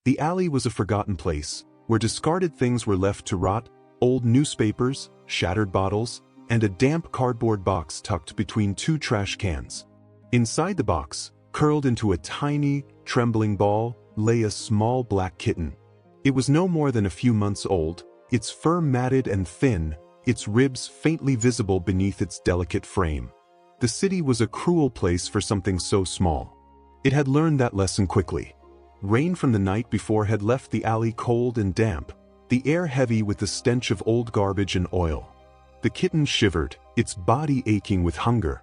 The alley was a forgotten place, where discarded things were left to rot, old newspapers, shattered bottles, and a damp cardboard box tucked between two trash cans. Inside the box, curled into a tiny, trembling ball, lay a small black kitten. It was no more than a few months old, its fur matted and thin, its ribs faintly visible beneath its delicate frame. The city was a cruel place for something so small. It had learned that lesson quickly. Rain from the night before had left the alley cold and damp, the air heavy with the stench of old garbage and oil. The kitten shivered, its body aching with hunger.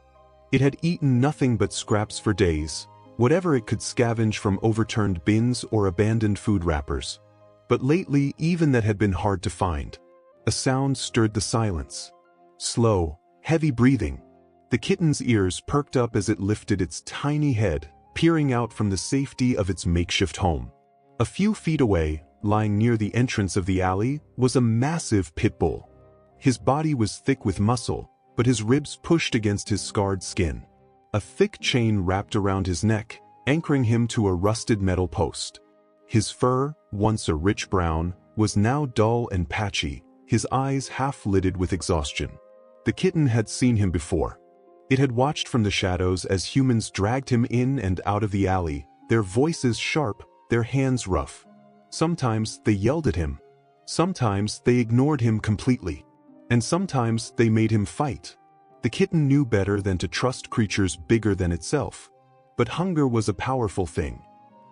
It had eaten nothing but scraps for days, whatever it could scavenge from overturned bins or abandoned food wrappers. But lately, even that had been hard to find. A sound stirred the silence. Slow, heavy breathing. The kitten's ears perked up as it lifted its tiny head, peering out from the safety of its makeshift home. A few feet away, lying near the entrance of the alley, was a massive pit bull. His body was thick with muscle, but his ribs pushed against his scarred skin. A thick chain wrapped around his neck, anchoring him to a rusted metal post. His fur, once a rich brown, was now dull and patchy, his eyes half-lidded with exhaustion. The kitten had seen him before. It had watched from the shadows as humans dragged him in and out of the alley, their voices sharp, their hands rough. Sometimes they yelled at him. Sometimes they ignored him completely. And sometimes they made him fight. The kitten knew better than to trust creatures bigger than itself. But hunger was a powerful thing.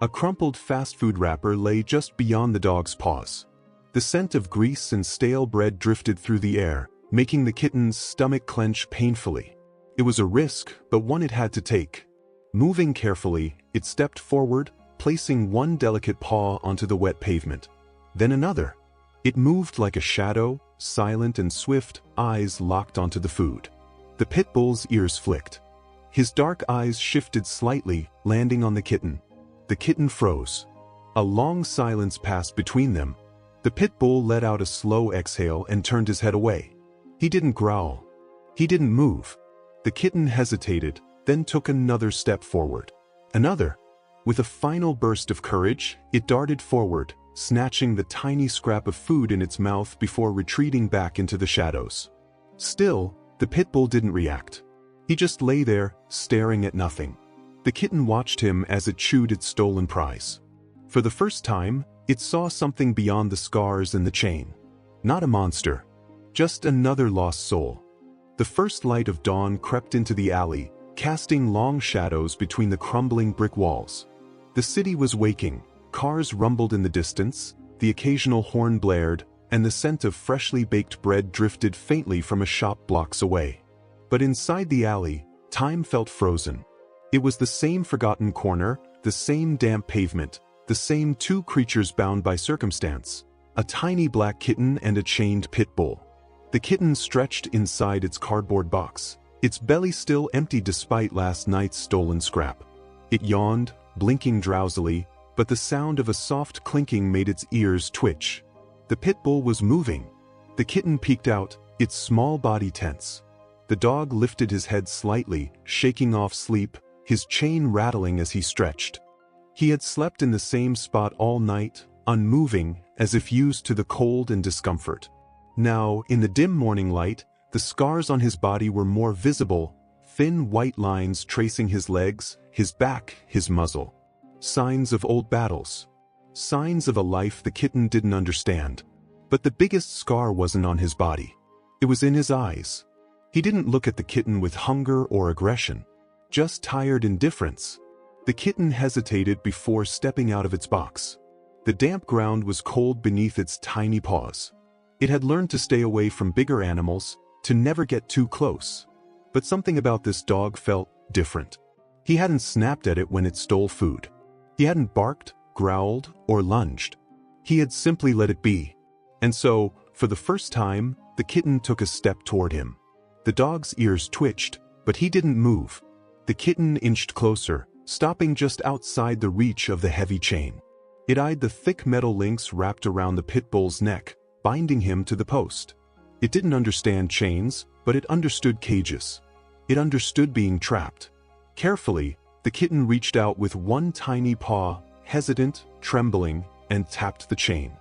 A crumpled fast food wrapper lay just beyond the dog's paws. The scent of grease and stale bread drifted through the air, making the kitten's stomach clench painfully. It was a risk, but one it had to take. Moving carefully, it stepped forward, placing one delicate paw onto the wet pavement. Then another. It moved like a shadow, silent and swift, eyes locked onto the food. The pit bull's ears flicked. His dark eyes shifted slightly, landing on the kitten. The kitten froze. A long silence passed between them. The pit bull let out a slow exhale and turned his head away. He didn't growl. He didn't move. The kitten hesitated, then took another step forward. Another. With a final burst of courage, it darted forward, snatching the tiny scrap of food in its mouth before retreating back into the shadows. Still, the pit bull didn't react. He just lay there, staring at nothing. The kitten watched him as it chewed its stolen prize. For the first time, it saw something beyond the scars and the chain. Not a monster. Just another lost soul. The first light of dawn crept into the alley, casting long shadows between the crumbling brick walls. The city was waking. Cars rumbled in the distance, the occasional horn blared, and the scent of freshly baked bread drifted faintly from a shop blocks away. But inside the alley, time felt frozen. It was the same forgotten corner, the same damp pavement, the same two creatures bound by circumstance, a tiny black kitten and a chained pit bull. The kitten stretched inside its cardboard box, its belly still empty despite last night's stolen scrap. It yawned, blinking drowsily, but the sound of a soft clinking made its ears twitch. The pit bull was moving. The kitten peeked out, its small body tense. The dog lifted his head slightly, shaking off sleep, his chain rattling as he stretched. He had slept in the same spot all night, unmoving, as if used to the cold and discomfort. Now, in the dim morning light, the scars on his body were more visible, thin white lines tracing his legs, his back, his muzzle. Signs of old battles. Signs of a life the kitten didn't understand. But the biggest scar wasn't on his body. It was in his eyes. He didn't look at the kitten with hunger or aggression. Just tired indifference. The kitten hesitated before stepping out of its box. The damp ground was cold beneath its tiny paws. It had learned to stay away from bigger animals, to never get too close. But something about this dog felt different. He hadn't snapped at it when it stole food. He hadn't barked, growled, or lunged. He had simply let it be. And so, for the first time, the kitten took a step toward him. The dog's ears twitched, but he didn't move. The kitten inched closer, stopping just outside the reach of the heavy chain. It eyed the thick metal links wrapped around the pit bull's neck, binding him to the post. It didn't understand chains, but it understood cages. It understood being trapped. Carefully, the kitten reached out with one tiny paw, hesitant, trembling, and tapped the chain.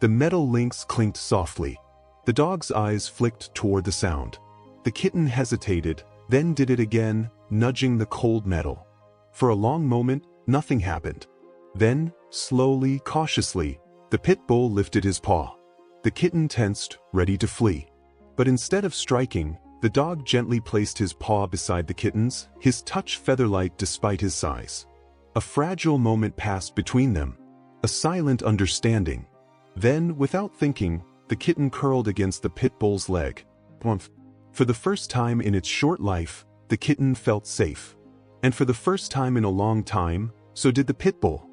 The metal links clinked softly. The dog's eyes flicked toward the sound. The kitten hesitated, then did it again, nudging the cold metal. For a long moment, nothing happened. Then, slowly, cautiously, the pit bull lifted his paw. The kitten tensed, ready to flee. But instead of striking, the dog gently placed his paw beside the kitten's, his touch feather-light despite his size. A fragile moment passed between them. A silent understanding. Then, without thinking, the kitten curled against the pit bull's leg. Plumph. For the first time in its short life, the kitten felt safe. And for the first time in a long time, so did the pit bull.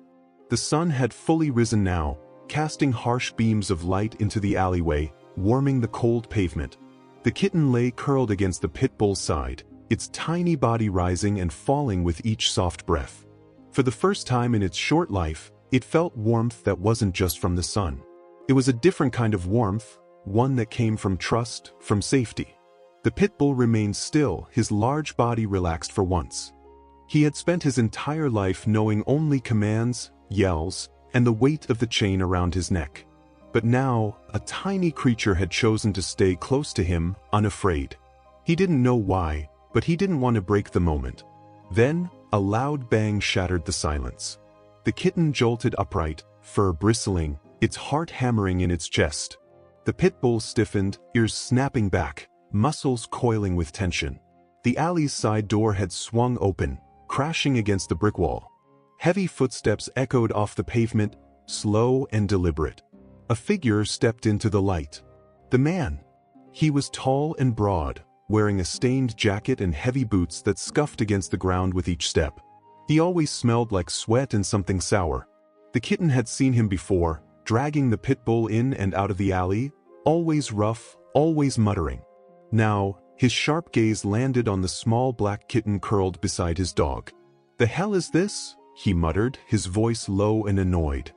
The sun had fully risen now, casting harsh beams of light into the alleyway, warming the cold pavement. The kitten lay curled against the pit bull's side, its tiny body rising and falling with each soft breath. For the first time in its short life, it felt warmth that wasn't just from the sun. It was a different kind of warmth, one that came from trust, from safety. The pit bull remained still, his large body relaxed for once. He had spent his entire life knowing only commands, yells, and the weight of the chain around his neck. But now, a tiny creature had chosen to stay close to him, unafraid. He didn't know why, but he didn't want to break the moment. Then, a loud bang shattered the silence. The kitten jolted upright, fur bristling, its heart hammering in its chest. The pit bull stiffened, ears snapping back, muscles coiling with tension. The alley's side door had swung open, crashing against the brick wall. Heavy footsteps echoed off the pavement, slow and deliberate. A figure stepped into the light. The man. He was tall and broad, wearing a stained jacket and heavy boots that scuffed against the ground with each step. He always smelled like sweat and something sour. The kitten had seen him before, dragging the pit bull in and out of the alley, always rough, always muttering. Now, his sharp gaze landed on the small black kitten curled beside his dog. "The hell is this?" he muttered, his voice low and annoyed.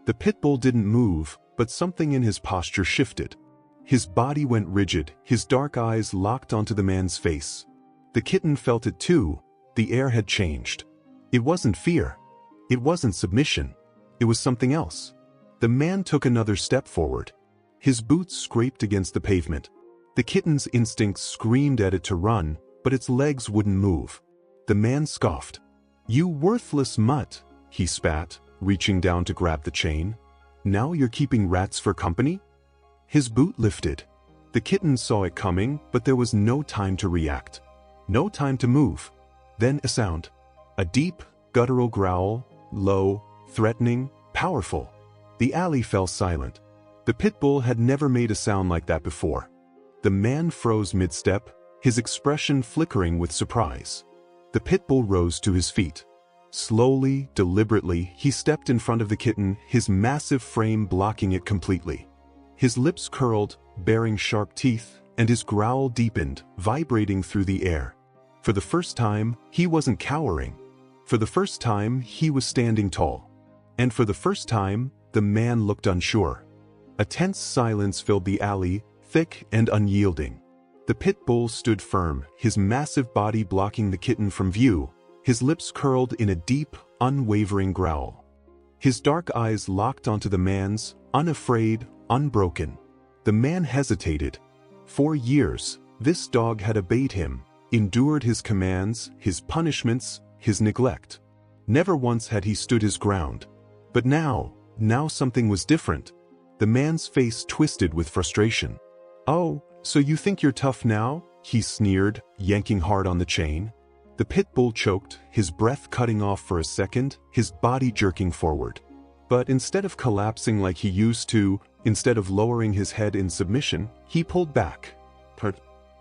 The pit bull didn't move, but something in his posture shifted. His body went rigid, his dark eyes locked onto the man's face. The kitten felt it too. The air had changed. It wasn't fear. It wasn't submission. It was something else. The man took another step forward. His boots scraped against the pavement. The kitten's instincts screamed at it to run, but its legs wouldn't move. The man scoffed. "You worthless mutt," he spat, reaching down to grab the chain. "Now you're keeping rats for company?" His boot lifted. The kitten saw it coming, but there was no time to react. No time to move. Then a sound. A deep, guttural growl, low, threatening, powerful. The alley fell silent. The pit bull had never made a sound like that before. The man froze mid-step, his expression flickering with surprise. The pit bull rose to his feet. Slowly, deliberately, he stepped in front of the kitten, his massive frame blocking it completely. His lips curled, baring sharp teeth, and his growl deepened, vibrating through the air. For the first time, he wasn't cowering. For the first time, he was standing tall. And for the first time, the man looked unsure. A tense silence filled the alley, thick and unyielding. The pit bull stood firm, his massive body blocking the kitten from view, his lips curled in a deep, unwavering growl. His dark eyes locked onto the man's, unafraid, unbroken. The man hesitated. For years, this dog had obeyed him, endured his commands, his punishments, his neglect. Never once had he stood his ground. But now something was different. The man's face twisted with frustration. "Oh, so you think you're tough now?" he sneered, yanking hard on the chain. The pit bull choked, his breath cutting off for a second, his body jerking forward. But instead of collapsing like he used to, instead of lowering his head in submission, he pulled back.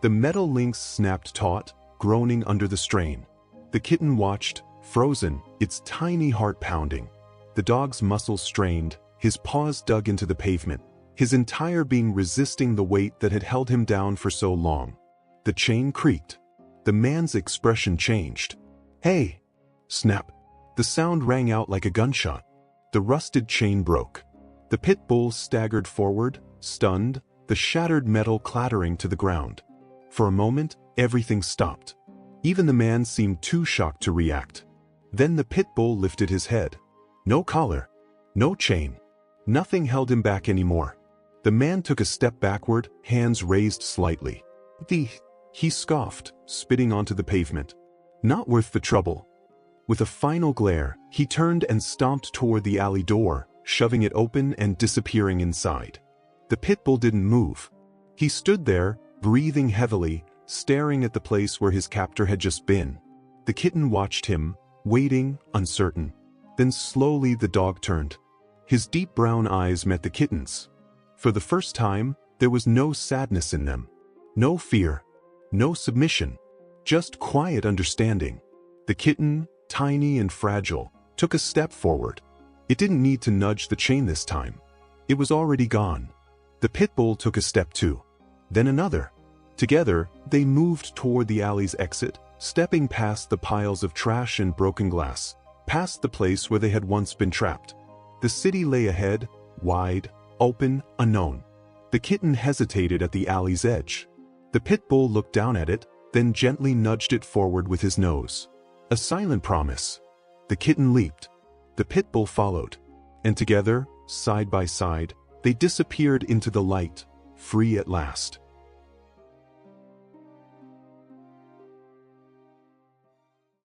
The metal links snapped taut, groaning under the strain. The kitten watched, frozen, its tiny heart pounding. The dog's muscles strained, his paws dug into the pavement, his entire being resisting the weight that had held him down for so long. The chain creaked. The man's expression changed. "Hey!" Snap. The sound rang out like a gunshot. The rusted chain broke. The pit bull staggered forward, stunned, the shattered metal clattering to the ground. For a moment, everything stopped. Even the man seemed too shocked to react. Then the pit bull lifted his head. No collar. No chain. Nothing held him back anymore. The man took a step backward, hands raised slightly. He scoffed, spitting onto the pavement. Not worth the trouble. With a final glare, he turned and stomped toward the alley door, shoving it open and disappearing inside. The pit bull didn't move. He stood there, breathing heavily, staring at the place where his captor had just been. The kitten watched him, waiting, uncertain. Then slowly the dog turned. His deep brown eyes met the kitten's. For the first time, there was no sadness in them. No fear. No submission. Just quiet understanding. The kitten, tiny and fragile, took a step forward. It didn't need to nudge the chain this time. It was already gone. The pit bull took a step too. Then another. Together, they moved toward the alley's exit, stepping past the piles of trash and broken glass, past the place where they had once been trapped. The city lay ahead, wide, open, unknown. The kitten hesitated at the alley's edge. The pit bull looked down at it, then gently nudged it forward with his nose. A silent promise. The kitten leaped. The pit bull followed. And together, side by side, they disappeared into the light, free at last.